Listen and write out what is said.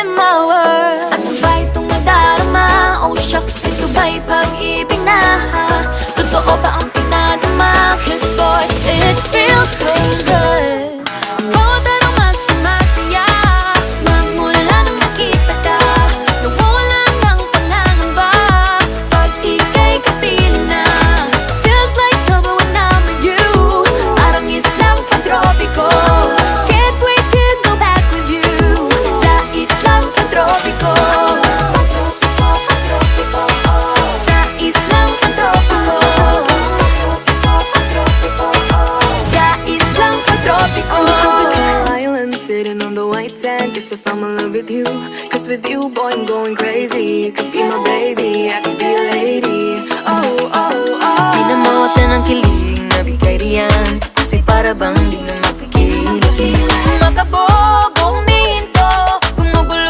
in my world. At kung ba itong nadarama, oh shucks, ito ba'y pag-ibig na? Totoo ba ang pinadama? Cause boy, it feels so good. Bawat araw mas sumasaya, magmula nang nakita ka. Nawawala ng pangangamba pag ika'y kapiling na. Feels like summer when I'm with you, parang islang pantropiko. Can't wait to go back with you sa islang pantropiko. Sa islang pantropiko. Sa islang pantropiko. Island sitting on the white sand. Guess if I'm in love with you, cause with you, boy, I'm going crazy. You could be my baby, I could be a lady. Oh, oh, oh. Di na mawala ng kilig na bigay riyan, kasi para bang di na